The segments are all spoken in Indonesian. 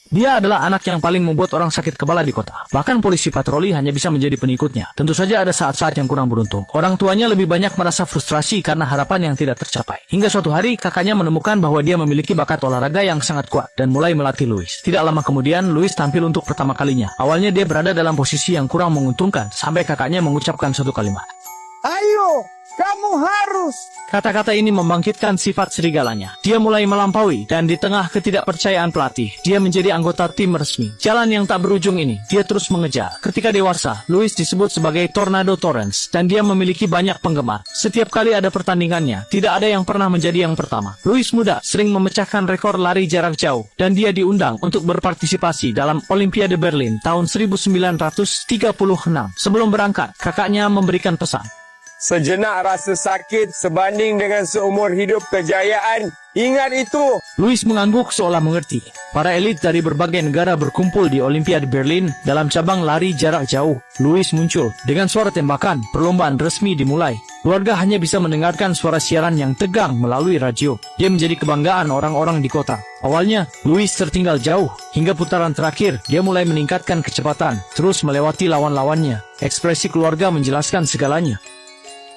Dia adalah anak yang paling membuat orang sakit kepala di kota. Bahkan polisi patroli hanya bisa menjadi pengikutnya. Tentu saja ada saat-saat yang kurang beruntung. Orang tuanya lebih banyak merasa frustrasi karena harapan yang tidak tercapai. Hingga suatu hari kakaknya menemukan bahwa dia memiliki bakat olahraga yang sangat kuat dan mulai melatih Louis. Tidak lama kemudian Louis tampil untuk pertama kalinya. Awalnya dia berada dalam posisi yang kurang menguntungkan sampai kakaknya mengucapkan satu kalimat. Ayo, kamu harus. Kata-kata ini membangkitkan sifat serigalanya. Dia mulai melampaui, dan di tengah ketidakpercayaan pelatih, dia menjadi anggota tim resmi. Jalan yang tak berujung ini, dia terus mengejar. Ketika dewasa, Louis disebut sebagai Tornado Torrance, dan dia memiliki banyak penggemar. Setiap kali ada pertandingannya, tidak ada yang pernah menjadi yang pertama. Louis muda sering memecahkan rekor lari jarak jauh, dan dia diundang untuk berpartisipasi dalam Olimpiade Berlin tahun 1936. Sebelum berangkat, kakaknya memberikan pesan. Sejenak rasa sakit sebanding dengan seumur hidup kejayaan. Ingat itu. Louis mengangguk seolah mengerti. Para elit dari berbagai negara berkumpul di Olimpiade Berlin dalam cabang lari jarak jauh. Louis muncul. Dengan suara tembakan, perlombaan resmi dimulai. Keluarga hanya bisa mendengarkan suara siaran yang tegang melalui radio. Dia menjadi kebanggaan orang-orang di kota. Awalnya, Louis tertinggal jauh. Hingga putaran terakhir, dia mulai meningkatkan kecepatan, terus melewati lawan-lawannya. Ekspresi keluarga menjelaskan segalanya.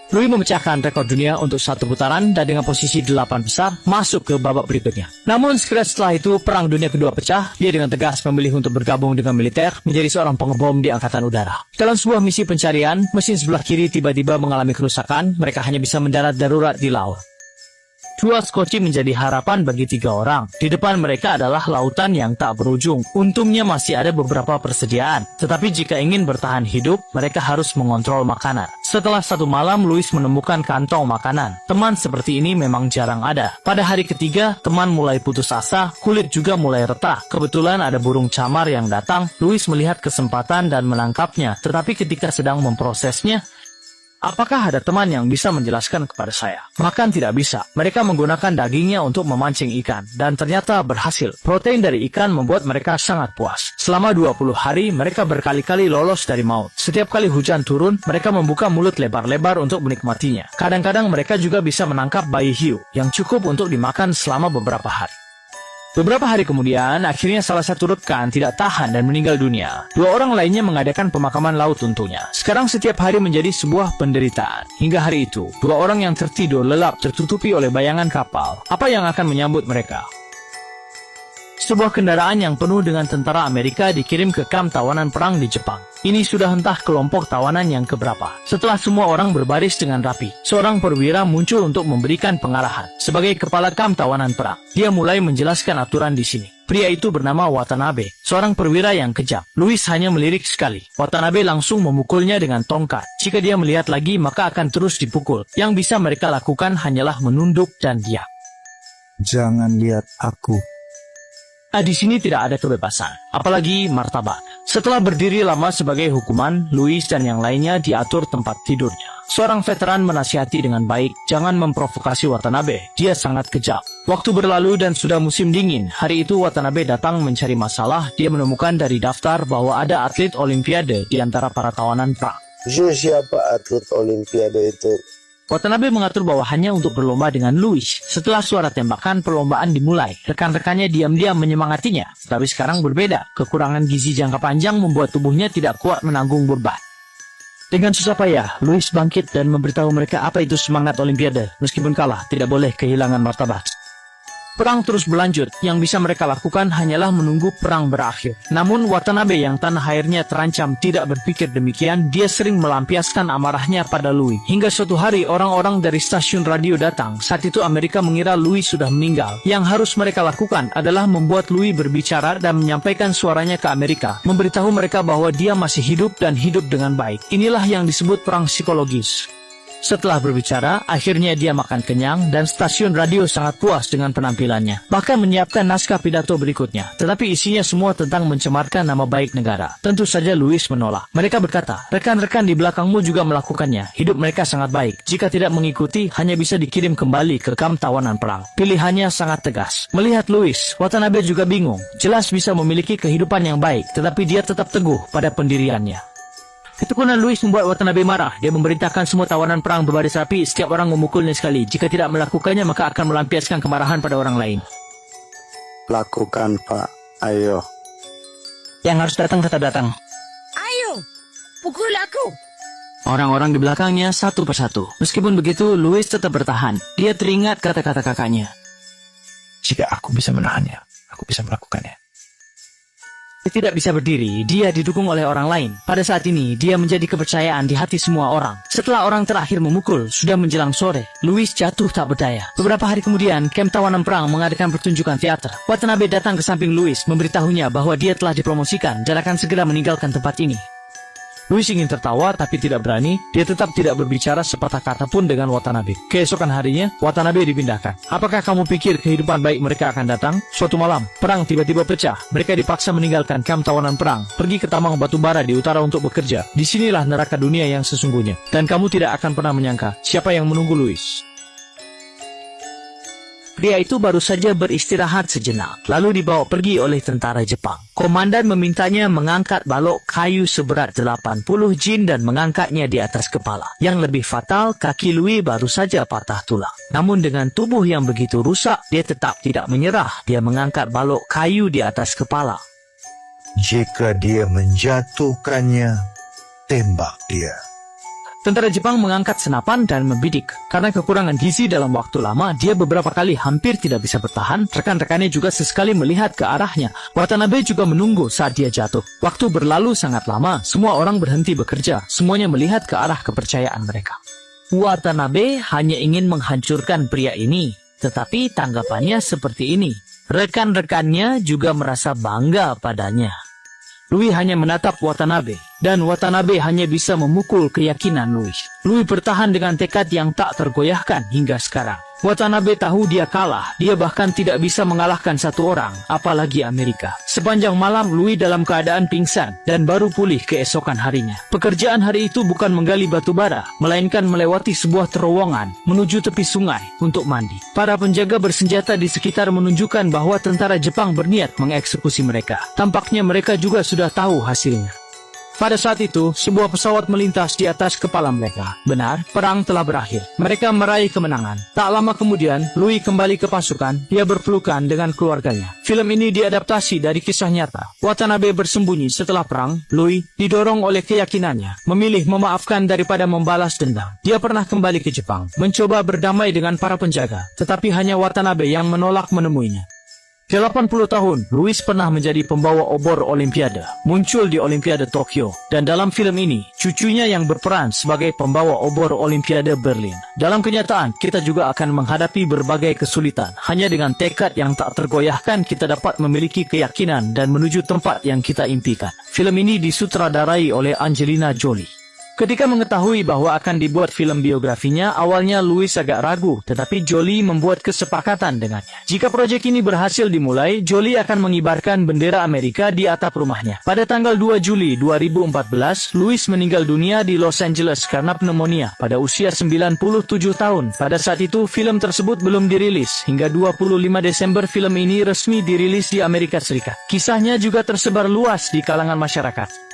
Louis memecahkan rekor dunia untuk satu putaran dan dengan posisi 8 besar masuk ke babak berikutnya. Namun segera setelah itu Perang Dunia Kedua pecah. Dia dengan tegas memilih untuk bergabung dengan militer, menjadi seorang pengebom di Angkatan Udara. Dalam sebuah misi pencarian, mesin sebelah kiri tiba-tiba mengalami kerusakan. Mereka hanya bisa mendarat darurat di laut. Dua skoci menjadi harapan bagi 3 orang. Di depan mereka adalah lautan yang tak berujung. Untungnya masih ada beberapa persediaan. Tetapi jika ingin bertahan hidup, mereka harus mengontrol makanan. Setelah 1 malam, Louis menemukan kantong makanan. Teman seperti ini memang jarang ada. Pada hari ketiga, teman mulai putus asa, kulit juga mulai retak. Kebetulan ada burung camar yang datang. Louis melihat kesempatan dan menangkapnya. Tetapi ketika sedang memprosesnya, apakah ada teman yang bisa menjelaskan kepada saya? Makan tidak bisa. Mereka menggunakan dagingnya untuk memancing ikan. Dan ternyata berhasil. Protein dari ikan membuat mereka sangat puas. Selama 20 hari, mereka berkali-kali lolos dari maut. Setiap kali hujan turun, mereka membuka mulut lebar-lebar untuk menikmatinya. Kadang-kadang mereka juga bisa menangkap bayi hiu, yang cukup untuk dimakan selama beberapa hari. Beberapa hari kemudian, akhirnya salah satu rekan tidak tahan dan meninggal dunia. 2 orang lainnya mengadakan pemakaman laut untuknya. Sekarang setiap hari menjadi sebuah penderitaan. Hingga hari itu, 2 orang yang tertidur lelap tertutupi oleh bayangan kapal. Apa yang akan menyambut mereka? Sebuah kendaraan yang penuh dengan tentara Amerika dikirim ke kamp tawanan perang di Jepang. Ini sudah entah kelompok tawanan yang keberapa. Setelah semua orang berbaris dengan rapi, seorang perwira muncul untuk memberikan pengarahan. Sebagai kepala kamp tawanan perang, dia mulai menjelaskan aturan di sini. Pria itu bernama Watanabe, seorang perwira yang kejam. Louis hanya melirik sekali. Watanabe langsung memukulnya dengan tongkat. Jika dia melihat lagi, maka akan terus dipukul. Yang bisa mereka lakukan hanyalah menunduk dan diam. Jangan lihat aku. Di sini tidak ada kebebasan, apalagi martabat. Setelah berdiri lama sebagai hukuman, Louis dan yang lainnya diatur tempat tidurnya. Seorang veteran menasihati dengan baik, jangan memprovokasi Watanabe, dia sangat kejam. Waktu berlalu dan sudah musim dingin. Hari itu Watanabe datang mencari masalah. Dia menemukan dari daftar bahwa ada atlet Olimpiade di antara para tawanan perang. Siapa atlet Olimpiade itu? Watanabe mengatur bawahannya untuk berlomba dengan Louis. Setelah suara tembakan, perlombaan dimulai. Rekan-rekannya diam-diam menyemangatinya. Tapi sekarang berbeda. Kekurangan gizi jangka panjang membuat tubuhnya tidak kuat menanggung beban. Dengan susah payah, Louis bangkit dan memberitahu mereka apa itu semangat Olimpiade. Meskipun kalah, tidak boleh kehilangan martabat. Perang terus berlanjut, yang bisa mereka lakukan hanyalah menunggu perang berakhir. Namun Watanabe yang tanah airnya terancam tidak berpikir demikian. Dia sering melampiaskan amarahnya pada Louis. Hingga suatu hari orang-orang dari stasiun radio datang. Saat itu Amerika mengira Louis sudah meninggal. Yang harus mereka lakukan adalah membuat Louis berbicara dan menyampaikan suaranya ke Amerika. Memberitahu mereka bahwa dia masih hidup dan hidup dengan baik. Inilah yang disebut perang psikologis. Setelah berbicara, akhirnya dia makan kenyang dan stasiun radio sangat puas dengan penampilannya. Bahkan menyiapkan naskah pidato berikutnya. Tetapi isinya semua tentang mencemarkan nama baik negara. Tentu saja Louis menolak. Mereka berkata, rekan-rekan di belakangmu juga melakukannya. Hidup mereka sangat baik. Jika tidak mengikuti, hanya bisa dikirim kembali ke kamp tawanan perang. Pilihannya sangat tegas. Melihat Louis, Watanabe juga bingung. Jelas bisa memiliki kehidupan yang baik, tetapi dia tetap teguh pada pendiriannya. Ketekunan Louis membuat Watanabe marah. Dia memerintahkan semua tawanan perang berbaris rapi. Setiap orang memukulnya sekali. Jika tidak melakukannya, maka akan melampiaskan kemarahan pada orang lain. Lakukan, Pak. Ayo. Yang harus datang tetap datang. Ayo, pukul aku. Orang-orang di belakangnya satu persatu. Meskipun begitu, Louis tetap bertahan. Dia teringat kata-kata kakaknya. Jika aku bisa menahannya, aku bisa melakukannya. Dia tidak bisa berdiri, dia didukung oleh orang lain. Pada saat ini, dia menjadi kepercayaan di hati semua orang. Setelah orang terakhir memukul, sudah menjelang sore, Louis jatuh tak berdaya. Beberapa hari kemudian, kamp tawanan perang mengadakan pertunjukan teater. Watanabe datang ke samping Louis, memberitahunya bahwa dia telah dipromosikan dan akan segera meninggalkan tempat ini. Louis ingin tertawa tapi tidak berani. Dia tetap tidak berbicara sepatah kata pun dengan Watanabe. Keesokan harinya, Watanabe dipindahkan. Apakah kamu pikir kehidupan baik mereka akan datang? Suatu malam, perang tiba-tiba pecah. Mereka dipaksa meninggalkan kamp tawanan perang, pergi ke tambang batu bara di utara untuk bekerja. Disinilah neraka dunia yang sesungguhnya. Dan kamu tidak akan pernah menyangka siapa yang menunggu Louis. Pria itu baru saja beristirahat sejenak, lalu dibawa pergi oleh tentara Jepang. Komandan memintanya mengangkat balok kayu seberat 80 jin dan mengangkatnya di atas kepala. Yang lebih fatal, kaki Louis baru saja patah tulang. Namun dengan tubuh yang begitu rusak, dia tetap tidak menyerah. Dia mengangkat balok kayu di atas kepala. Jika dia menjatuhkannya, tembak dia. Tentara Jepang mengangkat senapan dan membidik. Karena kekurangan gizi dalam waktu lama, dia beberapa kali hampir tidak bisa bertahan. Rekan-rekannya juga sesekali melihat ke arahnya. Watanabe juga menunggu saat dia jatuh. Waktu berlalu sangat lama, semua orang berhenti bekerja. Semuanya melihat ke arah kepercayaan mereka. Watanabe hanya ingin menghancurkan pria ini. Tetapi tanggapannya seperti ini. Rekan-rekannya juga merasa bangga padanya. Louis hanya menatap Watanabe, dan Watanabe hanya bisa memukul keyakinan Louis. Louis bertahan dengan tekad yang tak tergoyahkan hingga sekarang. Watanabe tahu dia kalah, dia bahkan tidak bisa mengalahkan satu orang, apalagi Amerika. Sepanjang malam Louis dalam keadaan pingsan, dan baru pulih keesokan harinya. Pekerjaan hari itu bukan menggali batu bara, melainkan melewati sebuah terowongan, menuju tepi sungai, untuk mandi. Para penjaga bersenjata di sekitar menunjukkan bahwa tentara Jepang berniat mengeksekusi mereka. Tampaknya mereka juga sudah tahu hasilnya. Pada saat itu, sebuah pesawat melintas di atas kepala mereka. Benar, perang telah berakhir. Mereka meraih kemenangan. Tak lama kemudian, Louis kembali ke pasukan. Dia berpelukan dengan keluarganya. Film ini diadaptasi dari kisah nyata. Watanabe bersembunyi setelah perang. Louis, didorong oleh keyakinannya, memilih memaafkan daripada membalas dendam. Dia pernah kembali ke Jepang, mencoba berdamai dengan para penjaga. Tetapi hanya Watanabe yang menolak menemuinya. 80 tahun, Louis pernah menjadi pembawa obor Olimpiade, muncul di Olimpiade Tokyo, dan dalam film ini, cucunya yang berperan sebagai pembawa obor Olimpiade Berlin. Dalam kenyataan, kita juga akan menghadapi berbagai kesulitan. Hanya dengan tekad yang tak tergoyahkan, kita dapat memiliki keyakinan dan menuju tempat yang kita impikan. Film ini disutradarai oleh Angelina Jolie. Ketika mengetahui bahwa akan dibuat film biografinya, awalnya Louis agak ragu, tetapi Jolie membuat kesepakatan dengannya. Jika proyek ini berhasil dimulai, Jolie akan mengibarkan bendera Amerika di atap rumahnya. Pada tanggal 2 Juli 2014, Louis meninggal dunia di Los Angeles karena pneumonia pada usia 97 tahun. Pada saat itu, film tersebut belum dirilis. Hingga 25 Desember film ini resmi dirilis di Amerika Serikat. Kisahnya juga tersebar luas di kalangan masyarakat.